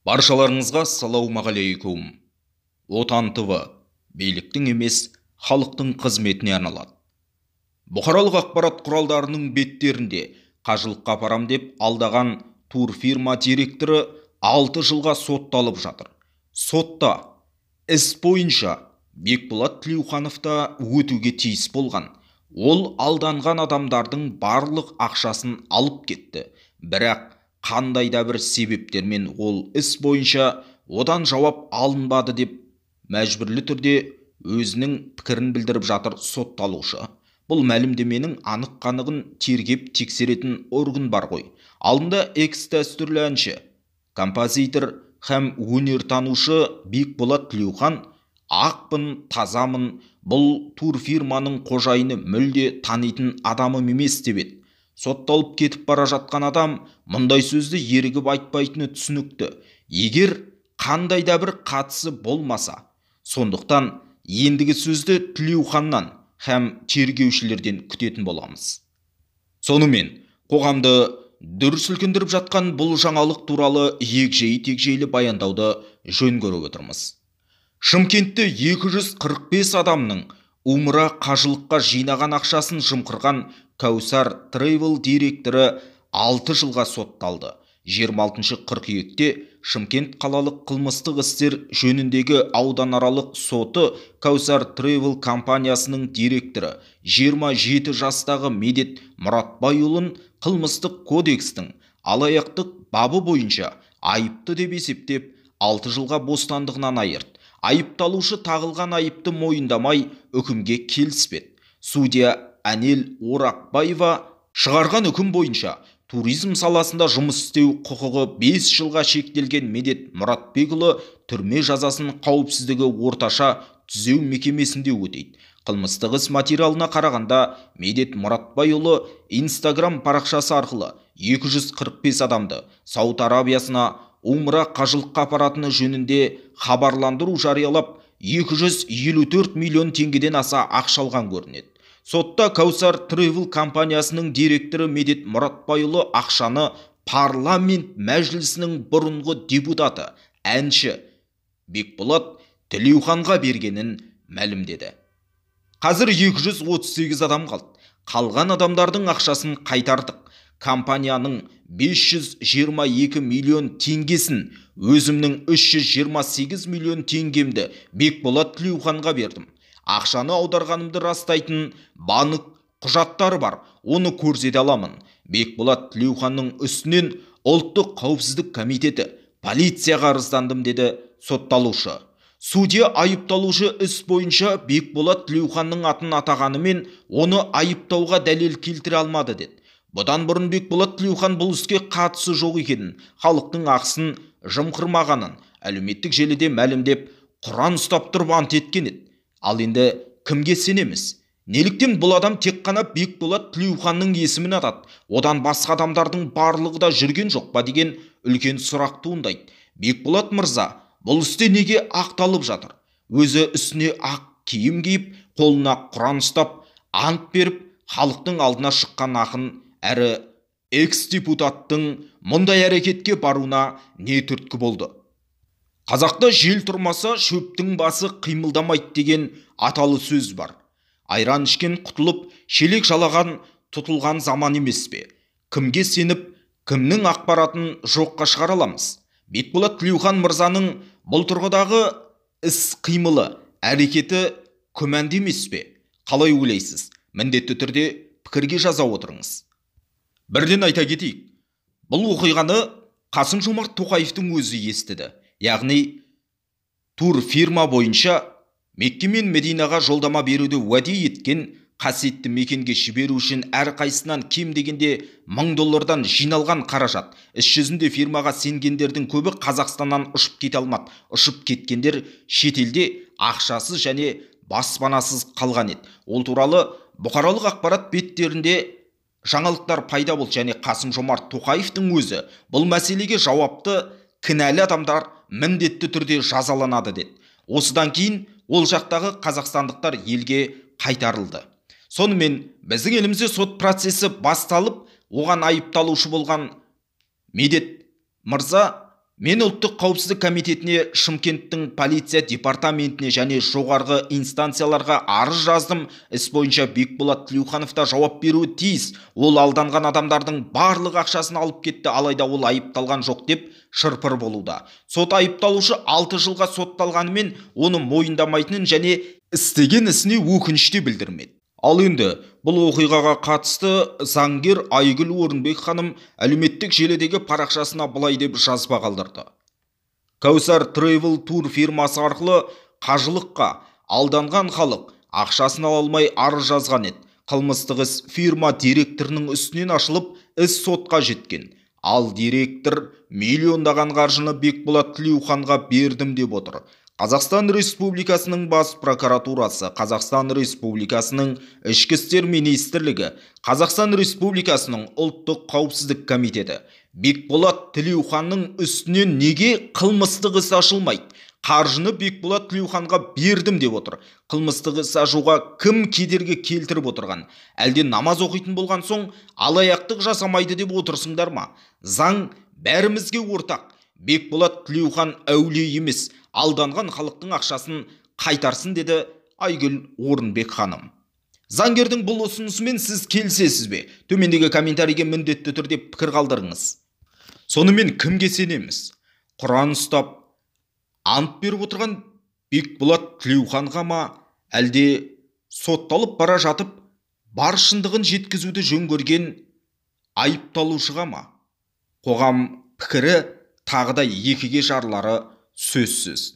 Баршаларыңызға ассалаумағалейкум. Отан ТВ биліктің емес, халықтың қызметіне арналады. Бұқаралық ақпарат құралдарының беттерінде қажылыққа апарам деп алдаған турфирма директоры 6 жылға сотталып жатыр. Сотта іс бойынша Бекболат Тілеуханов та өтуге тиіс болған. Ол алданған адамдардың барлық ақшасын алып кетті. Бірақ қандай да бір себептермен ол іс бойынша одан жауап алынбады деп мәжбүрлі түрде өзінің пікірін білдіріп жатыр сотталушы. Бұл мәлімдеменің анық-қанығын тергеп тексеретін орган бар ғой. Алдында экс-дәстүрлі әнші, композитор һәм өнертанушы Бекболат Тілеухан ақпын, тазамын, бұл турфирманың қожайыны мүлде танитын адамым емес деп еді. Сотталып кетіп бара жатқан адам мұндай сөзді ерігіп айтпайтыны түсінікті. Егер қандай да бір қатысы болмаса, сондықтан ендігі сөзді Тілеуханнан һәм тергеушілерден күтетін боламыз. Сонымен, қоғамды дүр сілкіндіріп жатқан бұл жаңалық туралы егжей-тегжейлі баяндауды жөн көріп отырмыз. Шымкентте 245 адамның умра қажылыққа жинаған ақшасын жымқырған Кәусар Travel директоры 6 жылға сотталды. 26 қыркүйекте Шымкент қалалық қылмыстық істер жөніндегі ауданаралық соты Кәусар Travel компаниясының директоры 27 жастағы Медет Мұратбайұлын қылмыстық кодекстің алаяқтық бабы бойынша айыпты деп есептеп 6 жылға бостандығынан айырды. Айыпталушы тағылған айыпты мойындамай үкімге келіспеді. Судья Әнел Орақбаева шығарған үкім бойынша туризм саласында жұмыс істеу құқығы 5 жылға шектелген Медет Мұратбекұлы түрме жазасын қауіпсіздігі орташа түзеу мекемесінде өтейді. Қылмыстық іс материалына қарағанда Медет Мұратбайұлы Instagram парақшасы арқылы 245 адамды Сауд Арабиясына умра қажылыққа апаратыны жөнінде хабарландыру жариялап 254 миллион теңгеден аса ақша алған көрінеді. Сотта Кәусар Travel компаниясының директоры Медет Мұратбайұлы ақшаны парламент мәжілісінің бұрынғы депутаты, әнші Бекболат Тілеуханға бергенін мәлімдеді. Қазір 238 адам қалды. Қалған адамдардың ақшасын қайтардық. Компанияның 522 миллион теңгесін, өзімнің 328 миллион теңгемді Бекболат Тілеуханға бердім. Ақшаны аударғанымды растайтын банк құжаттары бар, оны көрсете аламын. Бекболат Тілеуханның үстінен ұлттық қауіпсіздік комитеті полицияға арыздандым деді сотталушы. Судья айыпталушы іс бойынша Бекболат Тілеуханның атын атағанымен оны айыптауға дәлел келтіре алмады деді. Бұдан бұрын Бекболат Тілеухан бұл іске қатысы жоқ екенін, халықтың ақысын жымқырмағанын әлеуметтік желіде мәлімдеп, Құран ұстап тұрып ант еткен еді. Ал енді кімге сенеміз? Неліктен бұл адам тек қана Бекболат Тілеуханның есімін атады? Одан басқа адамдардың барлығы да жүрген жоқ па деген үлкен сұрақ туындайды. Бекболат мырза бұл істе неге ақталып жатыр? Өзі үстіне ақ киім киіп, қолына Құран ұстап, ант беріп, халықтың алдына шыққан ақын әрі экс-депутаттың мұндай әрекетке баруына не түрткі болды? Қазақта жел тұрмаса шөптің басы қимылдамайды деген аталы сөз бар. Айран ішкен құтылып, шелек жалаған тұтылған заман емес пе? Кімге сеніп, кімнің ақпаратын жоққа шығара аламыз? Бекболат Тілеухан мырзаның бұл тұрғыдағы іс-қимылы, әрекеті күмәнді емес пе? Қалай ойлайсыз? Міндетті түрде пікірге жаза отырыңыз. Бірден айта кетейік, бұл оқиғаны Қасым-Жомарт Тоқаевтың өзі естіді. Яғни, турфирма бойынша Мекке мен Мединаға жолдама беруді уәде еткен қасиетті мекенге жіберу үшін әрқайсынан кем дегенде $1000 жиналған қаражат. Іс жүзінде фирмаға сенгендердің көбі Қазақстаннан ұшып кете алмады. Ұшып кеткендер шетелде ақшасыз және баспанасыз қалған еді. Ол туралы бұқаралық ақпарат беттерінде жаңалықтар пайда болды және Қасым-Жомарт Тоқаевтың өзі бұл мәселеге жауапты кінәлі адамдар міндетті түрде жазаланады деді. Осыдан кейін ол жақтағы қазақстандықтар елге қайтарылды. Сонымен біздің елімізде сот процесі басталып, оған айыпталушы болған Медет мырза Мен ұлттық қауіпсіздік комитетіне, Шымкенттің полиция департаментіне және жоғарғы инстанцияларға арыз жаздым. Іс бойынша Бекболат Тілеуханов та жауап беруі тиіс. Ол алданған адамдардың барлық ақшасын алып кетті, алайда ол айыпталған жоқ деп шырпыр болуда. Сот айыпталушы 6 жылға сотталғанымен оны мойындамайтынын және істеген ісіне өкініште білдірмеді. Ал енді бұл оқиғаға қатысты заңгер Айгүл Орынбек ханым әлеуметтік желідегі парақшасына былай деп жазба қалдырды. Кәусар Travel Tour фирмасы арқылы қажылыққа алданған халық ақшасын ала алмай арыз жазған еді. Қылмыстық іс фирма директорының үстінен ашылып, іс сотқа жеткен. Ал директор миллиондаған қаржыны Бекболат Тілеуханға бердім деп отыр. Қазақстан Республикасының бас прокуратурасы, Қазақстан Республикасының Ішкі істер министрлігі, Қазақстан Республикасының ұлттық қауіпсіздік комитеті Бекболат Тілеуханның үстінен неге қылмыстық іс ашылмайды? Қаржыны Бекболат Тілеуханға бердім деп отыр. Қылмыстық іс ашуға кім кедергі келтіріп отырған? Әлде намаз оқитын болған соң алаяқтық жасамайды деп отырсыңдар ма? Заң бәрімізге ортақ. Бекболат Тілеухан әулие емес, алданған халықтың ақшасын қайтарсын, деді Айгүл Орынбек ханым. Заңгердің бұл ұсынысымен сіз келісесіз бе? Төмендегі комментарийге міндетті түрде пікір қалдырыңыз. Сонымен кімге сенеміз? Құран ұстап ант беріп отырған Бекболат Тілеуханға ма, әлде сотталып бара жатып бар шындығын жеткізуді жөн көрген айыпталушыға ма? Қоғам пікірі тағы да екіге жарылары сөзсіз.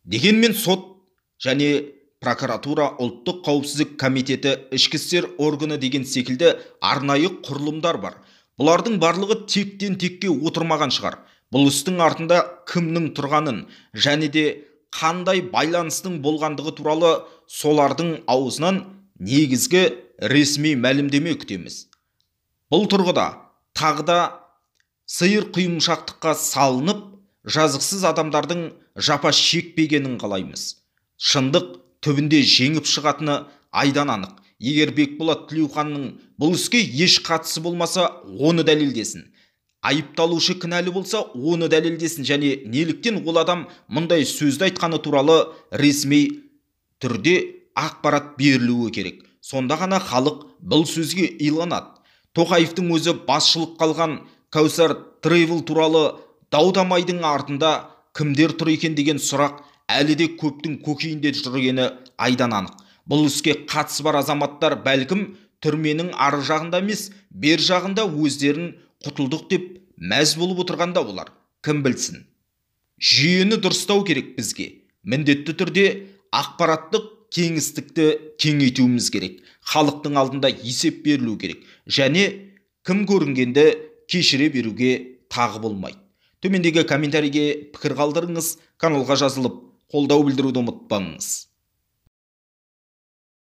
Дегенмен сот және прокуратура, ұлттық қауіпсіздік комитеті, ішкі істер органы деген секілді арнайы құрылымдар бар. Бұлардың барлығы тектен текке отырмаған шығар. Бұл істің артында кімнің тұрғанын және де қандай байланыстың болғандығы туралы солардың аузынан негізгі ресми мәлімдеме күтеміз. Бұл тұрғыда тағы да сиыр құйымшақтыққа салынып, жазықсыз адамдардың жапа шекпегенін қалаймыз. Шындық түбінде жеңіп шығатыны айдан анық. Егер Бекболат Тілеуханның бұл іске еш қатысы болмаса, оны дәлелдесін. Айыпталушы кінәлі болса, оны дәлелдесін және неліктен ол адам мұндай сөзді айтқаны туралы ресми түрде ақпарат берілуі керек. Сонда ғана халық бұл сөзге иланады. Тоқаевтың өзі басшылық қалған Кәусар Travel туралы дау-дамайдың артында кімдер тұр екен деген сұрақ әлі де көптің көкейінде жүргені айдан анық. Бұл іске қатысы бар азаматтар бәлкім түрменің ары жағында емес, бер жағында өздерін құтылдық деп мәз болып отырғанда олар. Кім білсін? Жүйені дұрыстау керек бізге. Міндетті түрде ақпараттық кеңістікті кеңейтуіміз керек. Халықтың алдында есеп берілу керек. Және кім көрінгенді кешіре беруге тағы болмайды. Төмендегі комментарийге пікір қалдырыңыз, каналға жазылып қолдау білдіруді ұмытпаңыз.